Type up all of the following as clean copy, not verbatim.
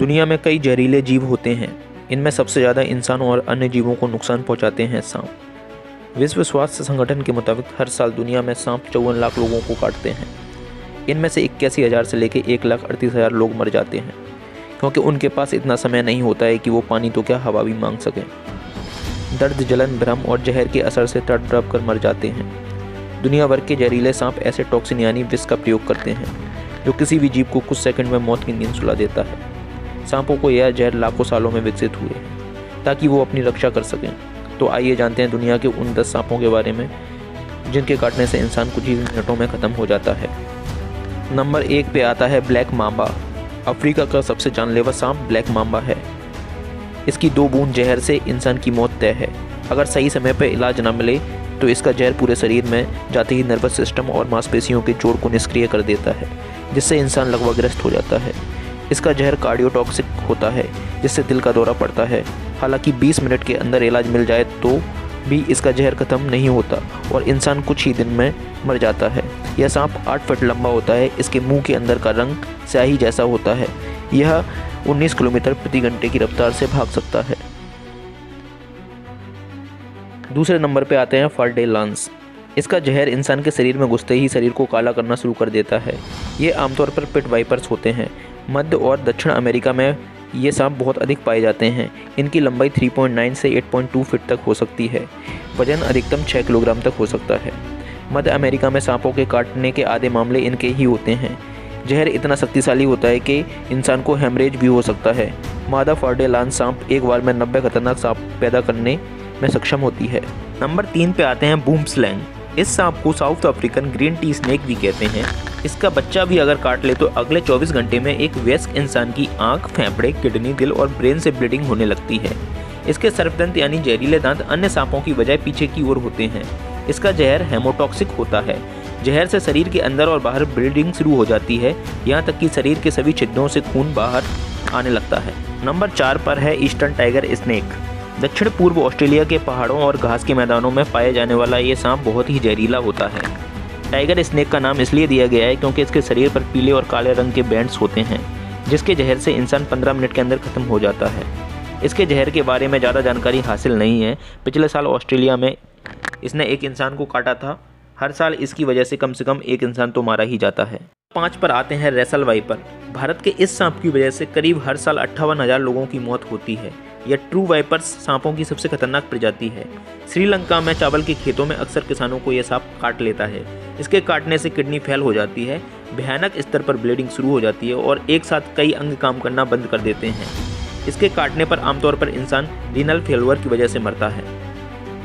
दुनिया में कई जहरीले जीव होते हैं। इनमें सबसे ज़्यादा इंसानों और अन्य जीवों को नुकसान पहुंचाते हैं सांप। विश्व स्वास्थ्य संगठन के मुताबिक हर साल दुनिया में सांप 54 लाख लोगों को काटते हैं। इनमें से 81,000 से लेकर 1,38,000 लोग मर जाते हैं, क्योंकि उनके पास इतना समय नहीं होता है कि वो पानी तो क्या हवा भी मांग सकें। दर्द, जलन, भ्रम और जहर के असर से तड़प कर मर जाते हैं। दुनिया भर के जहरीले सांप ऐसे टॉक्सिन यानी विष का प्रयोग करते हैं जो किसी भी जीव को कुछ सेकंड में मौत की नींद सुला देता है। सांपों को यह जहर लाखों सालों में विकसित हुए हैं ताकि वो अपनी रक्षा कर सकें। तो आइए जानते हैं दुनिया के उन 10 सांपों के बारे में जिनके काटने से इंसान कुछ ही मिनटों में ख़त्म हो जाता है। नंबर 1 पे आता है ब्लैक मांबा। अफ्रीका का सबसे जानलेवा सांप ब्लैक मांबा है। इसकी 2 बूंद जहर से इंसान की मौत तय है। अगर सही समय पर इलाज न मिले तो इसका जहर पूरे शरीर में जाते ही नर्वस सिस्टम और मांसपेशियों के जोड़ को निष्क्रिय कर देता है, जिससे इंसान लकवाग्रस्त हो जाता है। इसका जहर कार्डियोटॉक्सिक होता है, जिससे दिल का दौरा पड़ता है। हालांकि 20 मिनट के अंदर इलाज मिल जाए तो भी इसका जहर खत्म नहीं होता और इंसान कुछ ही दिन में मर जाता है। यह सांप 8 फीट लंबा होता है। इसके मुंह के अंदर का रंग स्याही जैसा होता है। यह 19 किलोमीटर प्रति घंटे की रफ्तार से भाग सकता है। दूसरे नंबर पे आते हैं फार्डेलांस। इसका जहर इंसान के शरीर में घुसते ही शरीर को काला करना शुरू कर देता है। ये आमतौर पर पिट वाइपर्स होते हैं। मध्य और दक्षिण अमेरिका में ये सांप बहुत अधिक पाए जाते हैं। इनकी लंबाई 3.9 से 8.2 फीट तक हो सकती है। वजन अधिकतम 6 किलोग्राम तक हो सकता है। मध्य अमेरिका में सांपों के काटने के आधे मामले इनके ही होते हैं। जहर इतना शक्तिशाली होता है कि इंसान को हेमरेज भी हो सकता है। मादा फार्डेलांस सांप एक बार में 90 खतरनाक सांप पैदा करने में सक्षम होती है। नंबर 3 पे आते हैं बूमस्लैंग। इस सांप को south African green tea snake भी कहते हैं। इसका बच्चा भी अगर काट ले तो अगले 24 घंटे में एक वयस्क इंसान की आंख, फेफड़े, किडनी, दिल और ब्रेन से ब्लीडिंग होने लगती है। इसके सर्पदंत यानी जहरीले दांत अन्य सांपों की बजाय पीछे की ओर होते हैं। इसका जहर हेमोटॉक्सिक होता है। जहर से शरीर के अंदर और बाहर ब्लीडिंग शुरू हो जाती है, यहाँ तक कि शरीर के सभी छिद्रों से खून बाहर आने लगता है। नंबर 4 पर है ईस्टर्न टाइगर स्नेक। दक्षिण पूर्व ऑस्ट्रेलिया के पहाड़ों और घास के मैदानों में पाया जाने वाला ये सांप बहुत ही जहरीला होता है। टाइगर स्नेक का नाम इसलिए दिया गया है क्योंकि इसके शरीर पर पीले और काले रंग के बैंड्स होते हैं, जिसके जहर से इंसान 15 मिनट के अंदर खत्म हो जाता है। इसके जहर के बारे में ज़्यादा जानकारी हासिल नहीं है। पिछले साल ऑस्ट्रेलिया में इसने एक इंसान को काटा था। हर साल इसकी वजह से कम एक इंसान तो मारा ही जाता है। 5 पर आते हैं रेसल वाइपर। भारत के इस सांप की वजह से करीब हर साल 58,000 लोगों की मौत होती है। यह ट्रू वाइपर्स सांपों की सबसे खतरनाक प्रजाति है। श्रीलंका में चावल के खेतों में अक्सर किसानों को यह सांप काट लेता है। इसके काटने से किडनी फेल हो जाती है, भयानक स्तर पर ब्लीडिंग शुरू हो जाती है और एक साथ कई अंग काम करना बंद कर देते हैं। इसके काटने पर आमतौर पर इंसान रीनल फेल्योर की वजह से मरता है।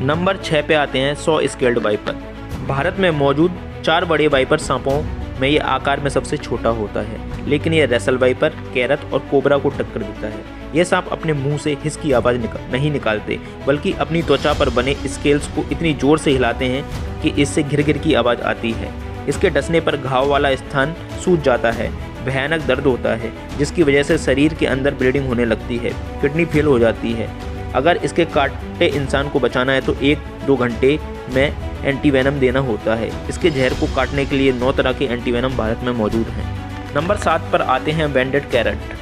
नंबर 6 पे आते हैं सॉ स्केल्ड वाइपर। भारत में मौजूद 4 बड़े वाइपर सांपों में ये आकार में सबसे छोटा होता है, लेकिन यह रेसल वाइपर, कैरत और कोबरा को टक्कर देता है। ये सांप अपने मुंह से हिस की आवाज़ नहीं निकालते, बल्कि अपनी त्वचा पर बने स्केल्स को इतनी जोर से हिलाते हैं कि इससे घिर की आवाज़ आती है। इसके डसने पर घाव वाला स्थान सूज जाता है, भयानक दर्द होता है, जिसकी वजह से शरीर के अंदर ब्लीडिंग होने लगती है, किडनी फेल हो जाती है। अगर इसके काटे इंसान को बचाना है तो 1-2 घंटे में एंटीवेनम देना होता है। इसके जहर को काटने के लिए 9 तरह के एंटीवेनम भारत में मौजूद हैं। नंबर 7 पर आते हैं बैंडेड कैरट।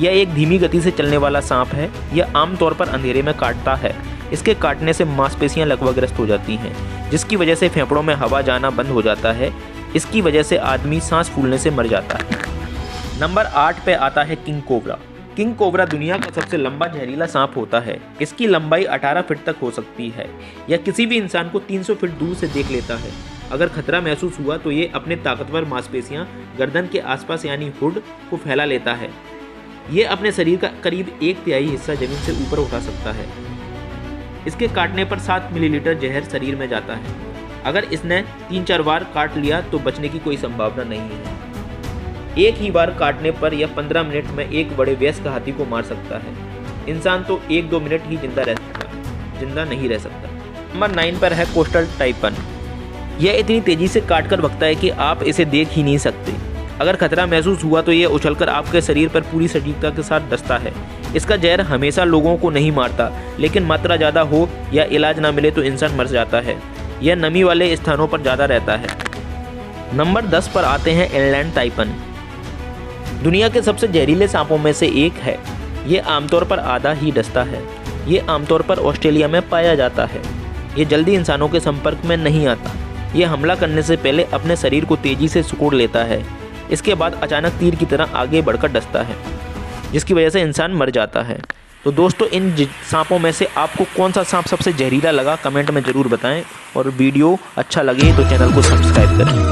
यह एक धीमी गति से चलने वाला सांप है। यह आमतौर पर अंधेरे में काटता है। इसके काटने से मांसपेशियां लकवाग्रस्त हो जाती हैं, जिसकी वजह से फेफड़ों में हवा जाना बंद हो जाता है। इसकी वजह से आदमी सांस फूलने से मर जाता है। नंबर 8 पे आता है किंग कोबरा। किंग कोबरा दुनिया का सबसे लंबा जहरीला सांप होता है। इसकी लंबाई 18 फीट तक हो सकती है। यह किसी भी इंसान को 300 फीट दूर से देख लेता है। अगर खतरा महसूस हुआ तो ये अपने ताकतवर मांसपेशियां गर्दन के आसपास यानी हुड को फैला लेता है। ये अपने शरीर का करीब 1/3 हिस्सा जमीन से ऊपर उठा सकता है। इसके काटने पर 7 मिलीलीटर जहर शरीर में जाता है। अगर इसने 3-4 बार काट लिया तो बचने की कोई संभावना नहीं है। एक ही बार काटने पर यह 15 मिनट में एक बड़े वयस्क हाथी को मार सकता है। इंसान तो 1-2 मिनट ही जिंदा नहीं रह सकता। नंबर 9 पर है कोस्टल टाइपन। यह इतनी तेजी से काटकर भगता है कि आप इसे देख ही नहीं सकते। अगर खतरा महसूस हुआ तो यह उछलकर आपके शरीर पर पूरी सटीकता के साथ डसता है। इसका जहर हमेशा लोगों को नहीं मारता, लेकिन मात्रा ज़्यादा हो या इलाज ना मिले तो इंसान मर जाता है। यह नमी वाले स्थानों पर ज़्यादा रहता है। नंबर 10 पर आते हैं इनलैंड टाइपन। दुनिया के सबसे जहरीले सांपों में से एक है। ये आमतौर पर आधा ही डसता है। ये आमतौर पर ऑस्ट्रेलिया में पाया जाता है। ये जल्दी इंसानों के संपर्क में नहीं आता। ये हमला करने से पहले अपने शरीर को तेज़ी से सिकोड़ लेता है। इसके बाद अचानक तीर की तरह आगे बढ़कर डसता है, जिसकी वजह से इंसान मर जाता है। तो दोस्तों, इन सांपों में से आपको कौन सा सांप सबसे जहरीला लगा, कमेंट में ज़रूर बताएं। और वीडियो अच्छा लगे तो चैनल को सब्सक्राइब करें।